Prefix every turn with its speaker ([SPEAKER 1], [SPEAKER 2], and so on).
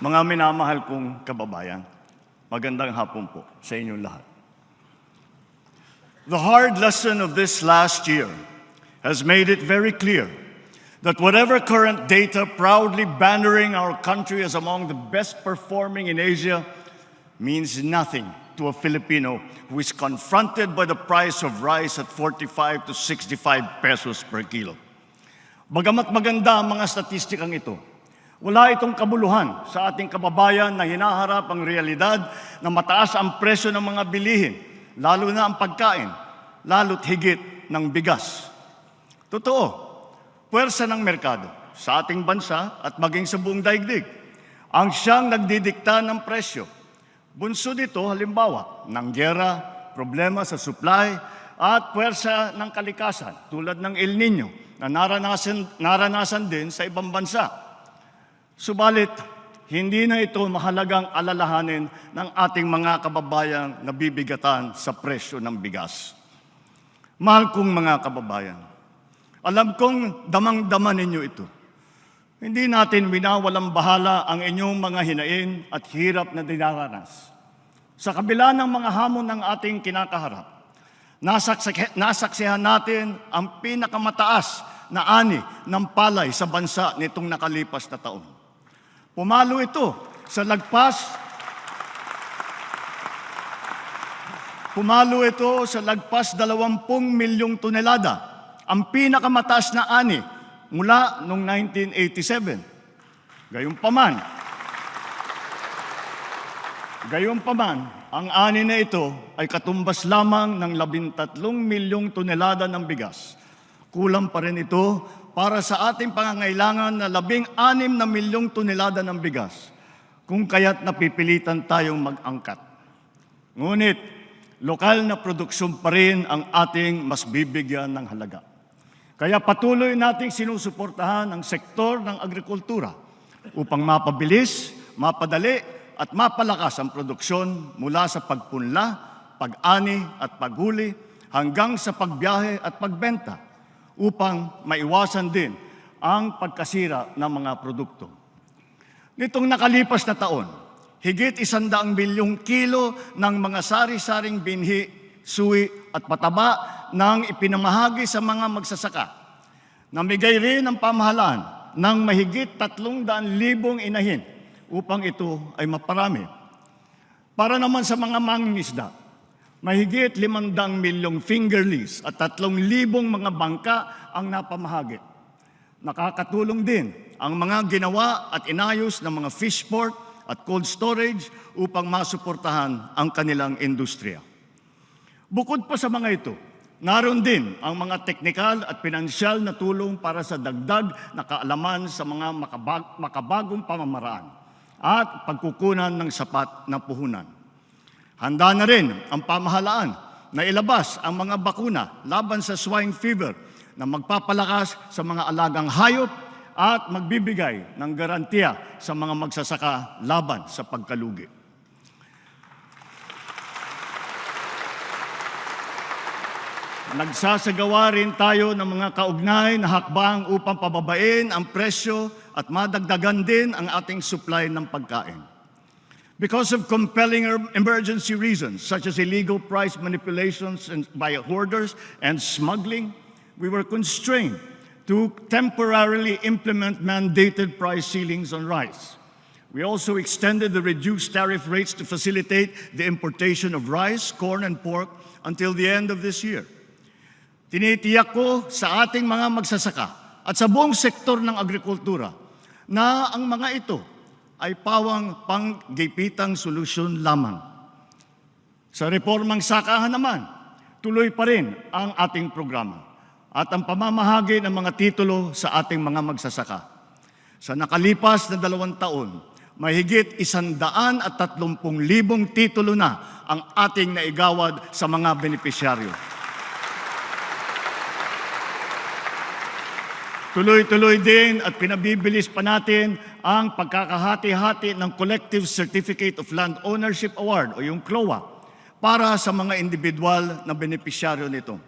[SPEAKER 1] Mga minamahal kong kababayan, magandang hapon po sa inyong lahat. The hard lesson of this last year has made it very clear that whatever current data proudly bannering our country as among the best performing in Asia means nothing to a Filipino who is confronted by the price of rice at 45 to 65 pesos per kilo. Bagamat maganda ang mga statistikang ito, wala itong kabuluhan sa ating kababayan na hinaharap ang realidad na mataas ang presyo ng mga bilihin, lalo na ang pagkain, lalo't higit ng bigas. Totoo, puwersa ng merkado sa ating bansa at maging sa buong daigdig ang siyang nagdidikta ng presyo. Bunso dito halimbawa ng giyera, problema sa supply at puwersa ng kalikasan tulad ng El Nino na naranasan din sa ibang bansa. Subalit, hindi na ito mahalagang alalahanin ng ating mga kababayang nabibigatan sa presyo ng bigas. Mahal kong mga kababayan, alam kong damang-dama ninyo ito. Hindi natin winawalang bahala ang inyong mga hinain at hirap na dinaranas. Sa kabila ng mga hamon ng ating kinakaharap, nasaksihan natin ang pinakamataas na ani ng palay sa bansa nitong nakalipas na taon. Pumalo ito sa lagpas 20 milyong tonelada, ang pinakamataas na ani mula noong 1987. Gayunpaman, ang ani na ito ay katumbas lamang ng 13 milyong tonelada ng bigas. Kulang pa rin ito para sa ating pangangailangan na 16 na milyong tonelada ng bigas, kung kaya't napipilitan tayong mag-angkat. Ngunit, lokal na produksyon pa rin ang ating mas bibigyan ng halaga. Kaya patuloy nating sinusuportahan ang sektor ng agrikultura upang mapabilis, mapadali at mapalakas ang produksyon mula sa pagpunla, pag-ani at paghuli hanggang sa pagbiyahe at pagbenta, upang maiwasan din ang pagkasira ng mga produkto. Nitong nakalipas na taon, higit 100 milyong kilo ng mga sari-saring binhi, suwi at pataba nang ipinamahagi sa mga magsasaka. Namigay rin ang pamahalaan ng mahigit 300,000 inahin upang ito ay maparami. Para naman sa mga mangingisda, mahigit 500 milyong fingerlings at 3,000 mga bangka ang napamahagi. Nakakatulong din ang mga ginawa at inayos ng mga fish port at cold storage upang masuportahan ang kanilang industriya. Bukod pa sa mga ito, naroon din ang mga teknikal at pinansyal na tulong para sa dagdag na kaalaman sa mga makabagong pamamaraan at pagkukunan ng sapat na puhunan. Handa na rin ang pamahalaan na ilabas ang mga bakuna laban sa swine fever na magpapalakas sa mga alagang hayop at magbibigay ng garantiya sa mga magsasaka laban sa pagkalugi. Nagsasagawa rin tayo ng mga kaugnay na hakbang upang pababain ang presyo at madagdagan din ang ating supply ng pagkain. Because of compelling emergency reasons, such as illegal price manipulations by hoarders and smuggling, we were constrained to temporarily implement mandated price ceilings on rice. We also extended the reduced tariff rates to facilitate the importation of rice, corn, and pork until the end of this year. Tinitiyak ko sa ating mga magsasaka at sa buong sektor ng agrikultura na ang mga ito ay pawang panggipitang solusyon lamang. Sa reformang sakahan naman, tuloy pa rin ang ating programa at ang pamamahagi ng mga titulo sa ating mga magsasaka. Sa nakalipas na 2 taon, mahigit 130,000 titulo na ang ating naigawad sa mga benepisyaryo. Tuloy-tuloy din at pinabibilis pa natin ang pagkakahati-hati ng Collective Certificate of Land Ownership Award o yung CLOA para sa mga individual na benepisyaryo nito.